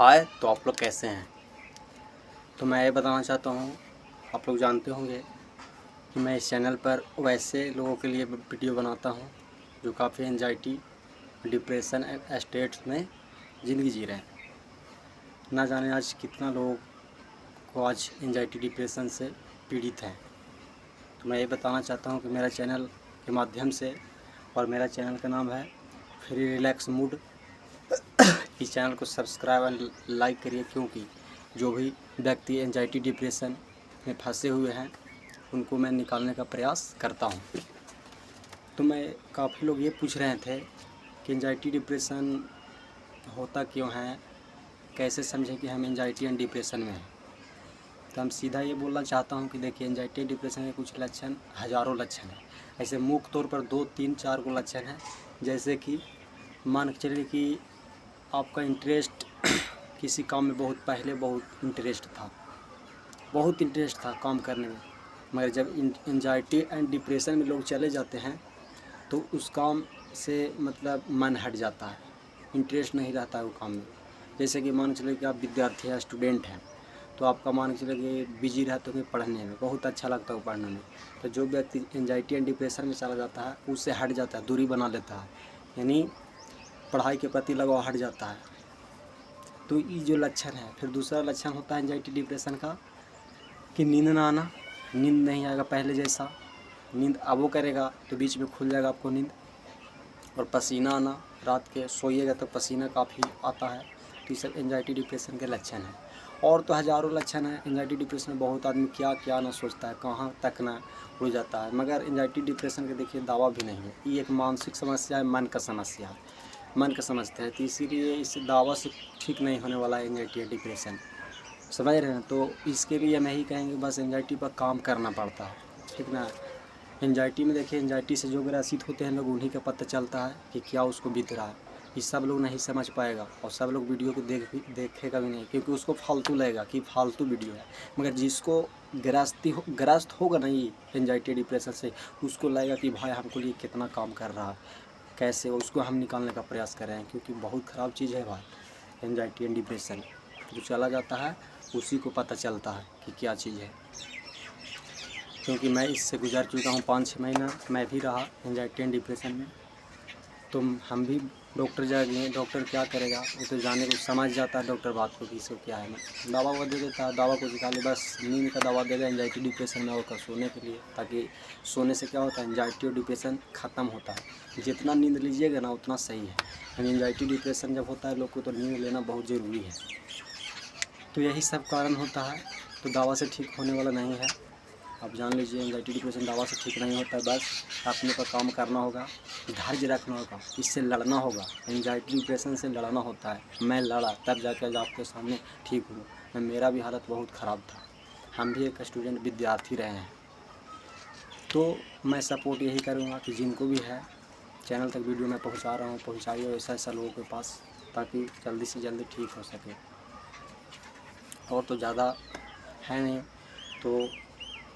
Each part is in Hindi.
हाय, तो आप लोग कैसे हैं। तो मैं ये बताना चाहता हूँ, आप लोग जानते होंगे कि मैं इस चैनल पर वैसे लोगों के लिए वीडियो बनाता हूँ जो काफ़ी एंजाइटी, डिप्रेशन एंड स्टेट्स में ज़िंदगी जी रहे हैं। ना जाने आज कितना लोगों को आज एंजाइटी डिप्रेशन से पीड़ित हैं। तो मैं ये बताना चाहता हूँ कि मेरा चैनल के माध्यम से, और मेरा चैनल का नाम है फ्री रिलैक्स मूड, इस चैनल को सब्सक्राइब एंड लाइक करिए, क्योंकि जो भी व्यक्ति एंजाइटी डिप्रेशन में फंसे हुए हैं उनको मैं निकालने का प्रयास करता हूं। तो मैं काफ़ी लोग ये पूछ रहे थे कि एंजाइटी डिप्रेशन होता क्यों है, कैसे समझें कि हम एंजाइटी एंड डिप्रेशन में हैं। तो हम सीधा ये बोलना चाहता हूं कि देखिए, एंजाइटी डिप्रेशन के कुछ लक्षण, हज़ारों लक्षण हैं। ऐसे मुख्य तौर पर 2, 3, 4 को लक्षण हैं। जैसे कि मान के चलिए कि आपका इंटरेस्ट किसी काम में बहुत इंटरेस्ट था काम करने में, मगर जब एंजाइटी एंड डिप्रेशन में लोग चले जाते हैं तो उस काम से मतलब मन हट जाता है, इंटरेस्ट नहीं रहता है वो काम में। जैसे कि मान के चलिए कि आप विद्यार्थी हैं, स्टूडेंट हैं, तो आपका मान के चलिए कि बिजी रहते होंगे पढ़ने में, बहुत अच्छा लगता है पढ़ने में। तो जो व्यक्ति एंजाइटी एंड डिप्रेशन में चला जाता है उससे हट जाता है, दूरी बना लेता है, यानी पढ़ाई के प्रति लगाव हट जाता है। तो ये जो लक्षण है। फिर दूसरा लक्षण होता है एंजाइटी डिप्रेशन का कि नींद ना आना, नींद नहीं आएगा पहले जैसा, नींद अब वो करेगा तो बीच में खुल जाएगा आपको नींद। और पसीना आना, रात के सोइएगा तो पसीना काफ़ी आता है। तो ये सब एंजाइटी डिप्रेशन के लक्षण हैं। और तो हज़ारों लक्षण हैं। एंजाइटी डिप्रेशन में बहुत आदमी क्या क्या ना सोचता है, कहाँ तक ना हो जाता है। मगर एंजाइटी डिप्रेशन के देखिए दावा भी नहीं है, ये एक मानसिक समस्या है, मन का समस्या है, मन का समझते हैं। तो इसीलिए इस दावा से ठीक नहीं होने वाला है एंजाइटी डिप्रेशन, समझ रहे हैं। तो इसके लिए हम यही कहेंगे, बस एंजाइटी पर काम करना पड़ता है, ठीक ना। एंजाइटी में देखिए, एंजाइटी से जो ग्रसित होते हैं लोग, उन्हीं का पता चलता है कि क्या उसको बीत रहा है। ये सब लोग नहीं समझ पाएगा और सब लोग वीडियो को देखेगा भी नहीं, क्योंकि उसको फालतू लगेगा कि फालतू वीडियो है। मगर जिसको ग्रस्त होगा ना ये एंजाइटी डिप्रेशन से, उसको लगेगा कि भाई हमको लिए कितना काम कर रहा है, कैसे उसको हम निकालने का प्रयास कर रहे हैं। क्योंकि बहुत ख़राब चीज़ है भाई एंजाइटी एंड डिप्रेशन। जो चला जाता है उसी को पता चलता है कि क्या चीज़ है। क्योंकि मैं इससे गुजर चुका हूँ, 5-6 महीना मैं भी रहा एंजाइटी एंड डिप्रेशन में। तो हम भी डॉक्टर जाएंगे, डॉक्टर क्या करेगा, वो तो जाने को समझ जाता है डॉक्टर बात को कि इसको क्या है। दवा वो दे देता है, दवा को निकाले, बस नींद का दवा दे दें एंजाइटी डिप्रेशन में होकर सोने के लिए, ताकि सोने से क्या होता है, एंजाइटी और डिप्रेशन ख़त्म होता है। जितना नींद लीजिएगा ना उतना सही है। एंजाइटी डिप्रेशन जब होता है लोग को, तो नींद लेना बहुत ज़रूरी है। तो यही सब कारण होता है। तो दवा से ठीक होने वाला नहीं है, आप जान लीजिए। एंजाइटी डिप्रेशन दवा से ठीक नहीं होता है, बस अपने पर काम करना होगा, धैर्य रखना होगा, इससे लड़ना होगा। एंजाइटी डिप्रेशन से लड़ना होता है। मैं लड़ा तब जाकर आपके सामने ठीक हूँ। मेरा भी हालत बहुत ख़राब था, हम भी एक स्टूडेंट विद्यार्थी रहे हैं। तो मैं सपोर्ट यही करूँगा कि जिनको भी है, चैनल तक वीडियो मैं पहुँचा रहा हूँ, पहुँचाइए ऐसा लोगों के पास, ताकि जल्दी से जल्दी ठीक हो सके। और तो ज़्यादा है नहीं। तो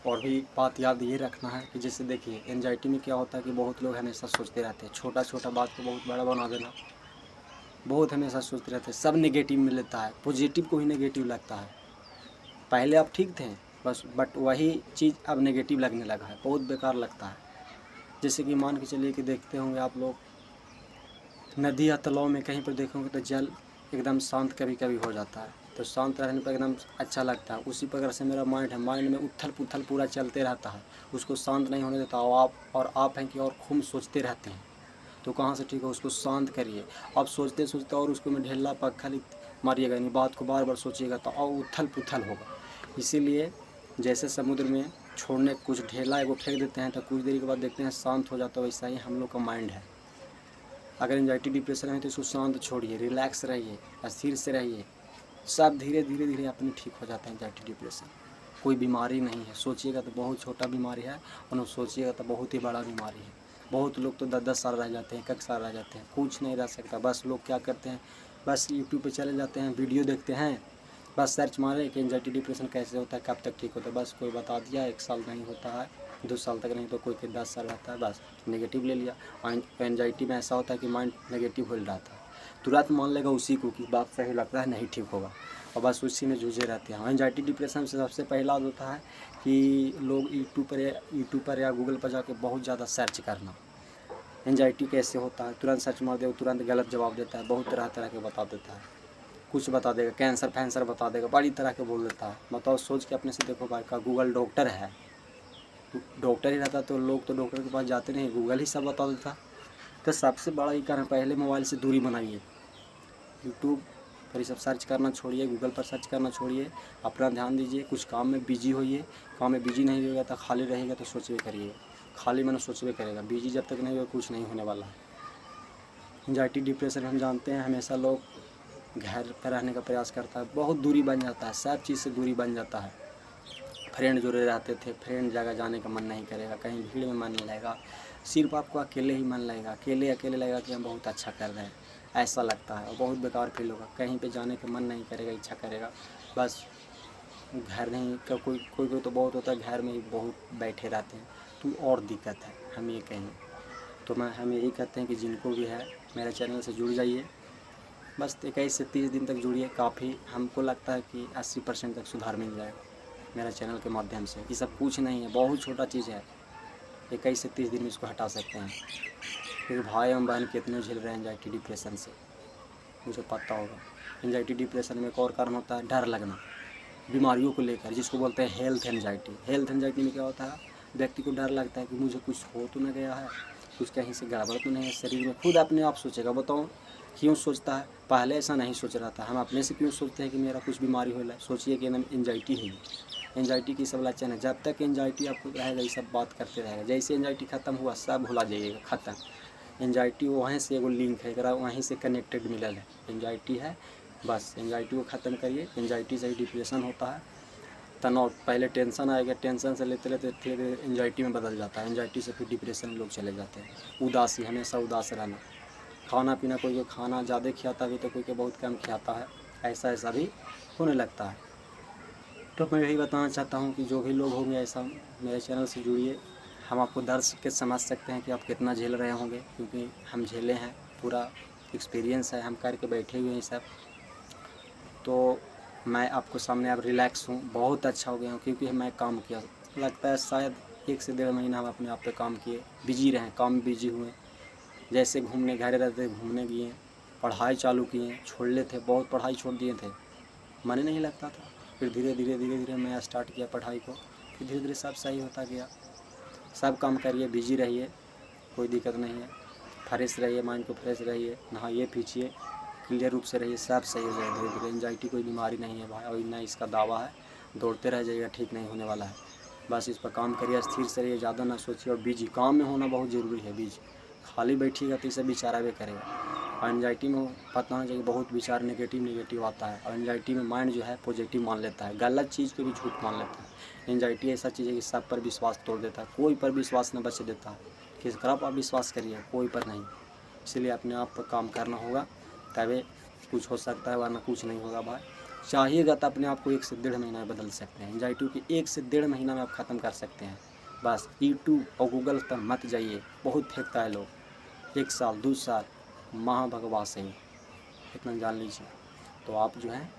और भी बात याद ये रखना है कि जैसे देखिए, एंजाइटी में क्या होता है कि बहुत लोग हमेशा सोचते रहते हैं, छोटा छोटा बात को बहुत बड़ा बना देना, बहुत हमेशा सोचते रहते हैं। सब नेगेटिव में लेता है, पॉजिटिव को ही नेगेटिव लगता है। पहले आप ठीक थे बस, बट वही चीज़ अब नेगेटिव लगने लगा है, बहुत बेकार लगता है। जैसे कि मान के चलिए कि देखते होंगे आप लोग, नदी या तालाब में कहीं पर देखोगे तो जल एकदम शांत कभी कभी हो जाता है, तो शांत रहने पर एकदम अच्छा लगता है। उसी प्रकार से मेरा माइंड है, माइंड में उथल पुथल पूरा चलते रहता है, उसको शांत नहीं होने देता। आप हैं कि और खूब सोचते रहते हैं, तो कहाँ से ठीक है, उसको शांत करिए। आप सोचते सोचते और उसको में ढेला पखल मारिएगा नहीं, बात को बार बार सोचिएगा तो और उथल पुथल होगा। इसीलिए जैसे समुद्र में छोड़ने कुछ ढेला है वो फेंक देते हैं, तो कुछ देर के बाद देखते हैं शांत हो जाता है, वैसा ही हम लोग का माइंड है। अगर एंजाइटी डिप्रेशन है तो इसको शांत छोड़िए, रिलैक्स रहिए, स्थिर से रहिए, सब धीरे धीरे धीरे अपने ठीक हो जाता है। एंजाइटी डिप्रेशन कोई बीमारी नहीं है, सोचिएगा तो बहुत छोटा बीमारी है, और सोचिएगा तो बहुत ही बड़ा बीमारी है। बहुत लोग तो 10-10 साल रह जाते हैं, 1 साल रह जाते हैं, कुछ नहीं रह सकता। बस लोग क्या करते हैं, बस यूट्यूब पे चले जाते हैं, वीडियो देखते हैं, बस सर्च मारे कि एंजाइटी डिप्रेशन कैसे होता है, कब तक ठीक होता है, बस कोई बता दिया 1 साल नहीं होता है, 2 साल तक नहीं, तो कोई के 10 साल रहता है, बस नेगेटिव ले लिया। और एंजाइटी में ऐसा होता है कि माइंड नेगेटिव हो जाता है। तुरंत मान लेगा उसी को कि बात सही लगता है, नहीं ठीक होगा, और बस उसी में जूझे रहते हैं। एंजाइटी डिप्रेशन से सबसे पहला होता है कि लोग यूट्यूब पर या गूगल पर जाके बहुत ज़्यादा सर्च करना। एंजाइटी कैसे होता है, तुरंत सर्च मार दे, तुरंत गलत जवाब देता है, बहुत तरह तरह के बता देता है, कुछ बता देगा, कैंसर फैंसर बता देगा, बड़ी तरह के बोल देता है। बताओ, सोच के अपने से देखो भाई का गूगल डॉक्टर है, डॉक्टर ही रहता तो लोग तो डॉक्टर के पास जाते नहीं, गूगल ही सब बता देता। तो सबसे बड़ा ये कारण, पहले मोबाइल से दूरी बनाइए, यूट्यूब पर ये सब सर्च करना छोड़िए, गूगल पर सर्च करना छोड़िए, अपना ध्यान दीजिए, कुछ काम में बिजी होइए। काम में बिजी नहीं होगा तो खाली रहेगा तो सोचवे करिए, खाली मन सोचवे करेगा, बिजी जब तक नहीं होगा कुछ नहीं होने वाला है। एंजाइटी डिप्रेशन हम जानते हैं, हमेशा लोग घर पर रहने का प्रयास करता है, बहुत दूरी बन जाता है, सब चीज़ से दूरी बन जाता है। फ्रेंड जुड़े रहते थे, फ्रेंड जगह जाने का मन नहीं करेगा, कहीं भीड़ में मन नहीं लगेगा, सिर्फ आपको अकेले ही मन लगेगा, अकेले लगेगा कि हम बहुत अच्छा कर रहे हैं, ऐसा लगता है, और बहुत बेकार फील होगा, कहीं पे जाने का मन नहीं करेगा, इच्छा करेगा, बस घर नहीं का कोई तो बहुत होता है घर में ही बहुत बैठे रहते हैं, तो और दिक्कत है। हम ये कहेंगे तो हम यही कहते हैं कि जिनको भी है मेरे चैनल से जुड़ जाइए, बस 21 से 30 दिन तक जुड़िए, काफ़ी हमको लगता है कि 80% तक सुधार मिल जाएगा मेरा चैनल के माध्यम से। ये सब कुछ नहीं है, बहुत छोटा चीज़ है, 21 से 30 दिन में इसको हटा सकते हैं। क्योंकि भाई एवं बहन कितने झेल रहे हैं एंजाइटी डिप्रेशन से, मुझे पता होगा। एंजाइटी डिप्रेशन में एक और कारण होता है डर लगना, बीमारियों को लेकर, जिसको बोलते हैं हेल्थ एंजाइटी। हेल्थ एंजाइटी में क्या होता है, व्यक्ति को डर लगता है कि मुझे कुछ हो तो न गया है, कुछ कहीं से गड़बड़ तो नहीं है शरीर में, खुद अपने आप सोचेगा। बताओ क्यों सोचता है, पहले ऐसा नहीं सोच रहा था, हम अपने से क्यों सोचते हैं कि मेरा कुछ बीमारी हो रहा है। सोचिए कि एंजाइटी है, एंजाइटी की सब लक्षण है। जब तक एंजाइटी आपको रहेगा ये सब बात करते रहेगा, जैसे एंजाइटी खत्म हुआ सब भुला जाइएगा, ख़त्म। एंजाइटी वहीं से एगो लिंक है, एकरा वहीं से कनेक्टेड मिलल है, एंजाइटी है, बस एंजाइटी को ख़त्म करिए। एंजाइटी से ही डिप्रेशन होता है, तनाव, पहले टेंशन आएगा, टेंशन से लेते लेते फिर एंजाइटी में बदल जाता है, एंजाइटी से फिर डिप्रेशन में लोग चले जाते हैं। उदासी, हमेशा उदास रहना, खाना पीना, कोई खाना ज़्यादा खिलाता भी तो कोई बहुत कम खिलाता है, ऐसा भी होने लगता है। तो मैं यही बताना चाहता हूँ कि जो भी लोग होंगे ऐसा, मेरे चैनल से जुड़िए। हम आपको दर्द के समझ सकते हैं कि आप कितना झेल रहे होंगे, क्योंकि हम झेले हैं, पूरा एक्सपीरियंस है, हम करके बैठे हुए हैं सब। तो मैं आपको सामने अब रिलैक्स हूँ, बहुत अच्छा हो गया हूँ, क्योंकि मैं काम किया, लगता है शायद 1 से 1.5 महीना हम अपने आप पे काम किए, बिजी रहें, काम में बिजी हुए। जैसे घूमने, घर रहते घूमने गए, पढ़ाई चालू किए, छोड़ ले थे, बहुत पढ़ाई छोड़ दिए थे, मन नहीं लगता था। फिर धीरे धीरे मैं स्टार्ट किया पढ़ाई को, फिर धीरे धीरे सब सही होता गया। सब काम करिए, बिजी रहिए, कोई दिक्कत नहीं है, फ्रेश रहिए, माइंड को फ्रेश रहिए, नहाइए पीछिए, क्लियर रूप से रहिए, सब सही हो जाएगा धीरे धीरे। एंजाइटी कोई बीमारी नहीं है भाई, और ना इसका दावा है, दौड़ते रह जाइएगा, ठीक नहीं होने वाला है। बस इस पर काम करिए, स्थिर से रहिए, ज़्यादा ना सोचिए, और बिजी, काम में होना बहुत ज़रूरी है। बिजी खाली बैठिएगा तो इसे विचारा भी करेगा। और एंजाइटी में पता होना चाहिए, बहुत विचार नेगेटिव आता है, और एंजाइटी में माइंड जो है पॉजिटिव मान लेता है, गलत चीज़ को भी झूठ मान लेता है। एंजाइटी ऐसा चीज़ है कि सब पर विश्वास तोड़ देता है, कोई पर विश्वास न बचे देता है। किस तरफ आप विश्वास करिए, कोई पर नहीं। इसलिए अपने आप पर काम करना होगा, तभी कुछ हो सकता है, वरना कुछ नहीं होगा भाई। चाहिएगा तो अपने आप को 1 से 1.5 महीना में बदल सकते हैं। एंजाइटी की 1 से 1.5 महीना में आप ख़त्म कर सकते हैं। बस यूट्यूब और गूगल पर मत जाइए, बहुत फेंकता है लोग, 1 साल 2 साल महाभगवास है, इतना जान लीजिए। तो आप जो है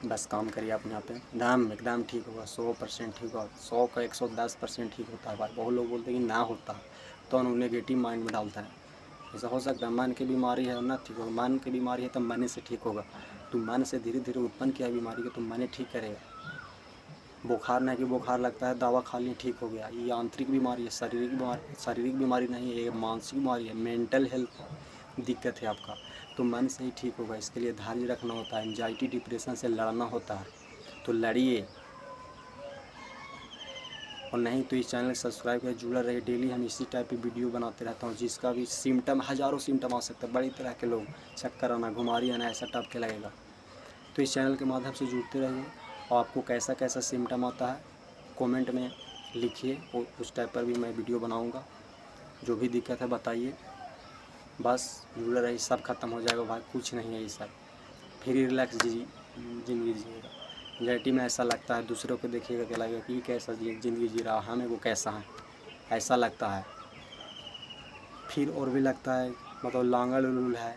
बस काम करिए अपने आप पे, एकदम ठीक होगा, 100% ठीक होगा, 100 का 110% ठीक होता है भाई। बहुत लोग बोलते हैं कि ना होता, तो उन्हें नेगेटिव माइंड में डालता है। ऐसा हो सकता है मन की बीमारी है ना ठीक होगा, मन की बीमारी है तो मन से ठीक होगा। तो मन से धीरे धीरे उत्पन्न किया बीमारी को तो मन ठीक करेगा। बुखार नहीं कि बुखार लगता है दवा खा ली ठीक हो गया, ये आंतरिक बीमारी है, शारीरिक बीमारी नहीं है, ये मानसिक बीमारी है, मेंटल हेल्थ दिक्कत है आपका, तो मन से ही ठीक होगा। इसके लिए धैर्य रखना होता है, एंजाइटी डिप्रेशन से लड़ना होता है, तो लड़िए। और नहीं तो इस चैनल से सब्सक्राइब कर जुड़ा रहे, डेली हम इसी टाइप की वीडियो बनाते रहता हूँ, जिसका भी सिम्टम, हज़ारों सिम्टम आ सकता है, बड़ी तरह के लोग, चक्कर आना, घुमारी आना, ऐसा टाइप के लगेगा। तो इस चैनल के माध्यम से जुड़ते रहिए, और आपको कैसा कैसा सिम्टम आता है कमेंट में लिखिए, और उस टाइप पर भी मैं वीडियो बनाऊँगा। जो भी दिक्कत है बताइए, बस जुड़े रहिए, सब खत्म हो जाएगा भाई, कुछ नहीं है ये सब। फिर रिलैक्स ज़िंदगी जिएगा। एंजाइटी में ऐसा लगता है, दूसरों को देखिएगा क्या लगेगा कि कैसा ज़िंदगी जी रहा, हमें वो कैसा है, ऐसा लगता है। फिर और भी लगता है, मतलब लांगड़ उलूल है,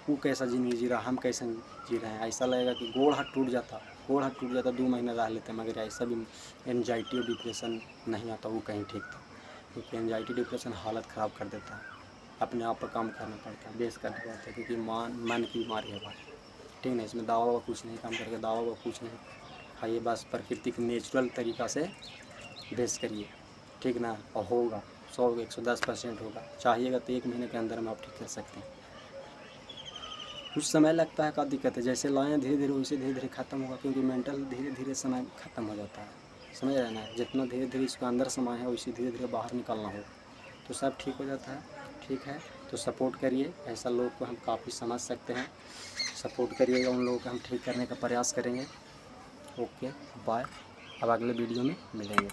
वो कैसा ज़िंदगी जी रहा, हम कैसे जी रहे हैं। ऐसा लगेगा कि गोड़ हाथ टूट जाता, 2 महीने रह लेते, मगर ऐसा भी एंजाइटी और डिप्रेशन नहीं आता, वो कहीं ठीक था। क्योंकि एंजाइटी डिप्रेशन हालत ख़राब कर देता है, अपने आप पर काम करना पड़ता है, बेस करना पड़ता है, क्योंकि मन की बीमारी है बात, ठीक नहीं। इसमें दवा कुछ नहीं काम करके, दवा कुछ नहीं खाइए, बस प्रकृति के नेचुरल तरीक़ा से बेस करिए, ठीक ना। और होगा 110% होगा। चाहिएगा तो 1 महीने के अंदर में आप ठीक कर सकते हैं। कुछ समय लगता है, क्या दिक्कत है, जैसे लाएँ धीरे धीरे वैसे धीरे धीरे ख़त्म होगा, क्योंकि मेंटल धीरे धीरे समय ख़त्म हो जाता है, समझ रहे हैं ना। जितना धीरे धीरे इसको अंदर समाए है वैसे धीरे धीरे बाहर निकलना होगा, तो सब ठीक हो जाता है। ठीक है, तो सपोर्ट करिए, ऐसा लोग को हम काफ़ी समझ सकते हैं, सपोर्ट करिएगा, उन लोगों को हम ठीक करने का प्रयास करेंगे। ओके बाय, अब अगले वीडियो में मिलेंगे।